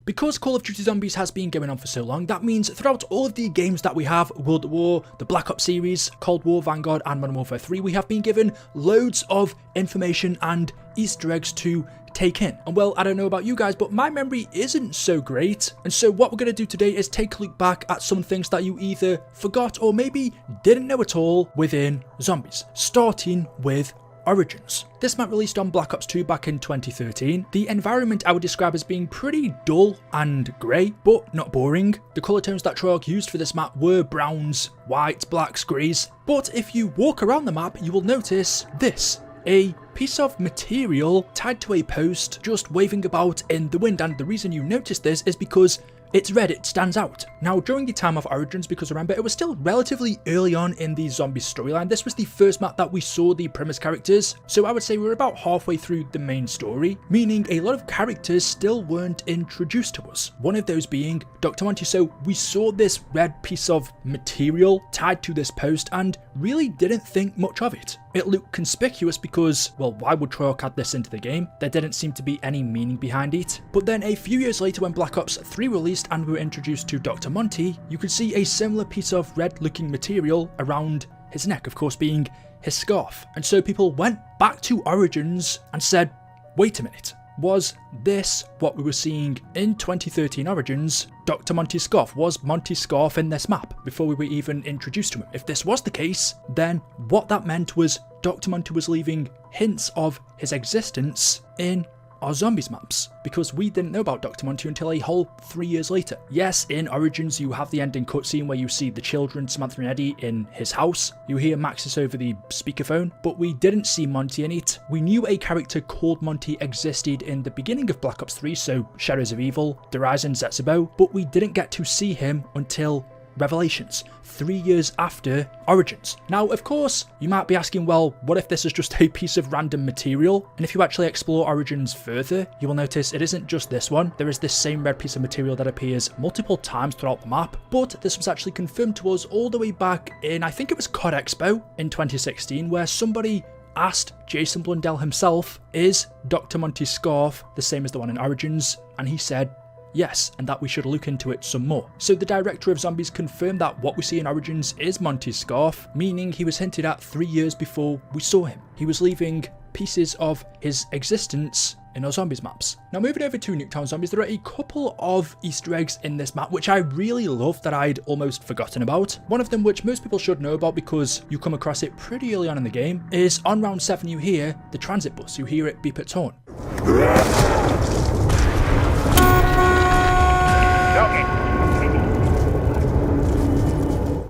Because Call of Duty Zombies has been going on for so long, that means throughout all of the games that we have, World at War, the Black Ops series, Cold War, Vanguard and Modern Warfare 3, we have been given loads of information and Easter eggs to take in. And well, I don't know about you guys, but my memory isn't so great. And so what we're going to do today is take a look back at some things that you either forgot or maybe didn't know at all within Zombies, starting with Origins. This map released on Black Ops 2 back in 2013. The environment I would describe as being pretty dull and grey, but not boring. The colour tones that Treyarch used for this map were browns, whites, blacks, greys. But if you walk around the map, you will notice this. A piece of material tied to a post just waving about in the wind, and the reason you notice this is because it's red, it stands out. Now, during the time of Origins, because remember, it was still relatively early on in the zombie storyline, this was the first map that we saw the premise characters, so I would say we're about halfway through the main story, meaning a lot of characters still weren't introduced to us. One of those being Dr. Monty, so we saw this red piece of material tied to this post and really didn't think much of it. It looked conspicuous because, well, why would Treyarch add this into the game? There didn't seem to be any meaning behind it. But then a few years later, when Black Ops 3 released and we were introduced to Dr. Monty, you could see a similar piece of red looking material around his neck, of course being his scarf. And so people went back to Origins and said, wait a minute, was this what we were seeing in 2013 Origins? Dr. Monty Scarf? Was Monty Scarf in this map before we were even introduced to him? If this was the case, then what that meant was Dr. Monty was leaving hints of his existence in our Zombies maps, because we didn't know about Dr. Monty until a whole 3 years later. Yes, in Origins you have the ending cutscene where you see the children, Samantha and Eddie, in his house. You hear Maxis over the speakerphone, but we didn't see Monty in it. We knew a character called Monty existed in the beginning of Black Ops 3, so Shadows of Evil, The Rise and Zetsubo, but we didn't get to see him until Revelations, 3 years after Origins. Now, of course, you might be asking, well, what if this is just a piece of random material? And if you actually explore Origins further, you will notice it isn't just this one. There is this same red piece of material that appears multiple times throughout the map, but this was actually confirmed to us all the way back in, I think it was COD Expo in 2016, where somebody asked Jason Blundell himself, is Dr. Monty's scarf the same as the one in Origins? And he said, yes, and that we should look into it some more. So the director of Zombies confirmed that what we see in Origins is Monty's scarf, meaning he was hinted at 3 years before we saw him. He was leaving pieces of his existence in our Zombies maps. Now, moving over to Nuketown Zombies, there are a couple of Easter eggs in this map which I really love that I'd almost forgotten about. One of them, which most people should know about because you come across it pretty early on in the game, is on round 7 you hear the transit bus. You hear it beep its horn.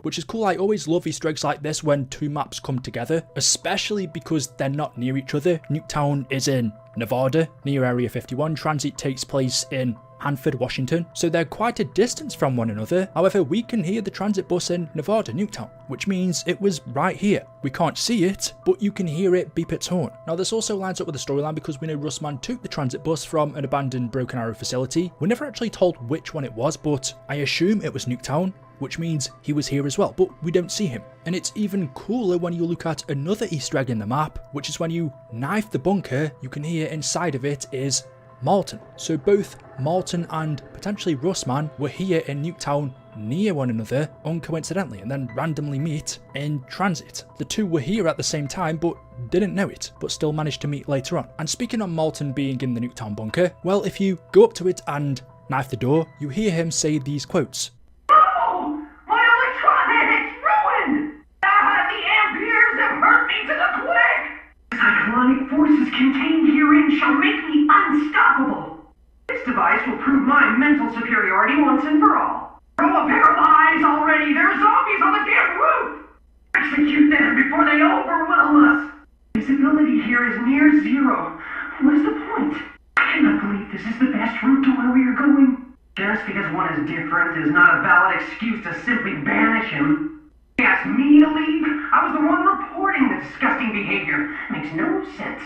Which is cool. I always love Easter eggs like this when two maps come together, especially because they're not near each other. Nuketown is in Nevada, near Area 51. Transit takes place in Hanford, Washington, so they're quite a distance from one another. However, we can hear the transit bus in Nevada, Nuketown, which means it was right here. We can't see it, but you can hear it beep its horn. Now, this also lines up with the storyline because we know Russman took the transit bus from an abandoned Broken Arrow facility. We're never actually told which one it was, but I assume it was Nuketown, which means he was here as well, but we don't see him. And it's even cooler when you look at another Easter egg in the map, which is when you knife the bunker, you can hear inside of it is Martin. So both Martin and potentially Russman were here in Nuketown near one another uncoincidentally and then randomly meet in transit. The two were here at the same time but didn't know it, but still managed to meet later on. And speaking on Martin being in the Nuketown bunker, well, if you go up to it and knife the door, you hear him say these quotes. Cyclonic forces contained herein shall make me unstoppable. This device will prove my mental superiority once and for all. Throw a pair of eyes already! There are zombies on the damn roof! Execute them before they overwhelm us! Visibility here is near zero. What is the point? I cannot believe this is the best route to where we are going. Just because one is different is not a valid excuse to simply banish him. He asked me to leave? I was the one reporting the disgusting behavior. Makes no sense.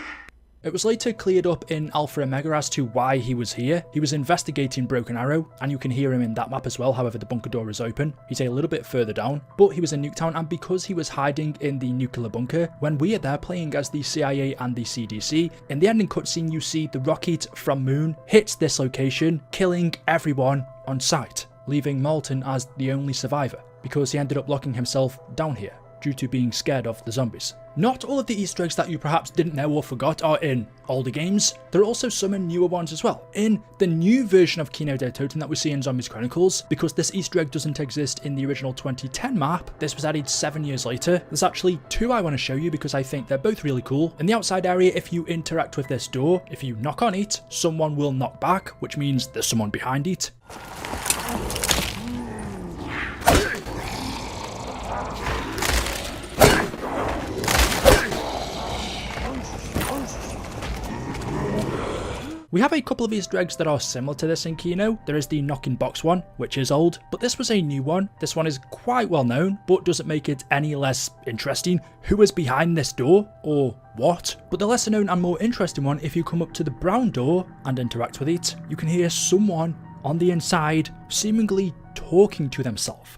It was later cleared up in Alpha Omega as to why he was here. He was investigating Broken Arrow, and you can hear him in that map as well, however the bunker door is open. He's a little bit further down, but he was in Nuketown, and because he was hiding in the nuclear bunker, when we are there playing as the CIA and the CDC, in the ending cutscene you see the rocket from Moon hits this location, killing everyone on sight, leaving Malton as the only survivor, because he ended up locking himself down here due to being scared of the zombies. Not all of the Easter eggs that you perhaps didn't know or forgot are in older games. There are also some in newer ones as well. In the new version of Kino der Toten that we see in Zombies Chronicles, because this Easter egg doesn't exist in the original 2010 map, this was added 7 years later. There's actually 2 I want to show you because I think they're both really cool. In the outside area, if you interact with this door, if you knock on it, someone will knock back, which means there's someone behind it. We have a couple of Easter eggs that are similar to this in Kino. There is the knocking box one, which is old, but this was a new one. This one is quite well known, but doesn't make it any less interesting. Who is behind this door, or what? But the lesser known and more interesting one, if you come up to the brown door and interact with it, you can hear someone on the inside seemingly talking to themselves.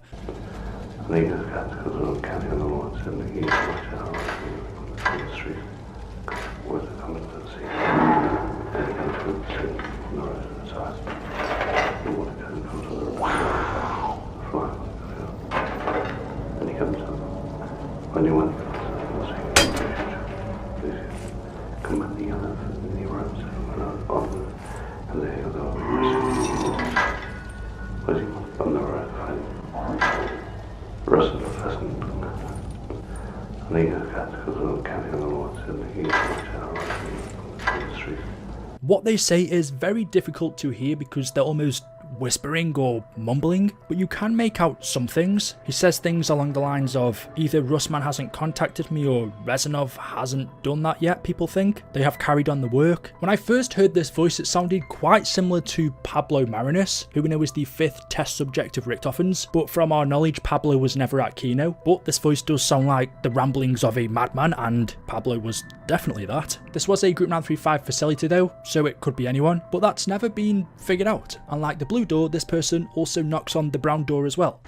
What they say is very difficult to hear because they're almost whispering or mumbling, but you can make out some things. He says things along the lines of either Russman hasn't contacted me or Rezanov hasn't done that yet. People think they have carried on the work. When I first heard this voice, it sounded quite similar to Pablo Marinus, who we know is the 5th test subject of Richthofen's, but from our knowledge Pablo was never at Kino. But this voice does sound like the ramblings of a madman, and Pablo was definitely that. This was a Group 935 facility though, so it could be anyone, but that's never been figured out. Unlike the blue door, this person also knocks on the brown door as well.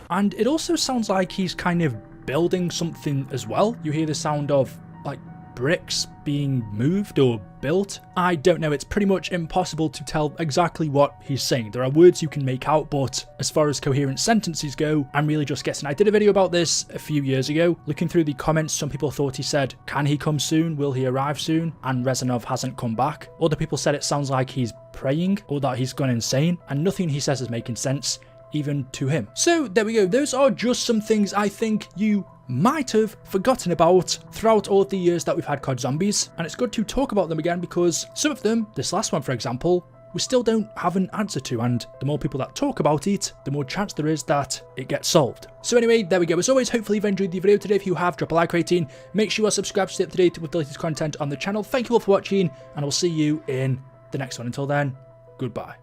And it also sounds like he's kind of building something as well. You hear the sound of like bricks being moved or built. I don't know, it's pretty much impossible to tell exactly what he's saying. There are words you can make out, but as far as coherent sentences go, I'm really just guessing. I did a video about this a few years ago. Looking through the comments, some people thought he said, can he come soon? Will he arrive soon? And Rezanov hasn't come back. Other people said it sounds like he's praying or that he's gone insane, and nothing he says is making sense, even to him. So there we go. Those are just some things I think you might have forgotten about throughout all of the years that we've had COD Zombies, and it's good to talk about them again because some of them, this last one for example, we still don't have an answer to, and the more people that talk about it, the more chance there is that it gets solved. So anyway, there we go. As always, hopefully you've enjoyed the video today. If you have, drop a like rating, make sure you are subscribed to stay up to date with the latest content on the channel. Thank you all for watching, and I'll see you in the next one. Until then, goodbye.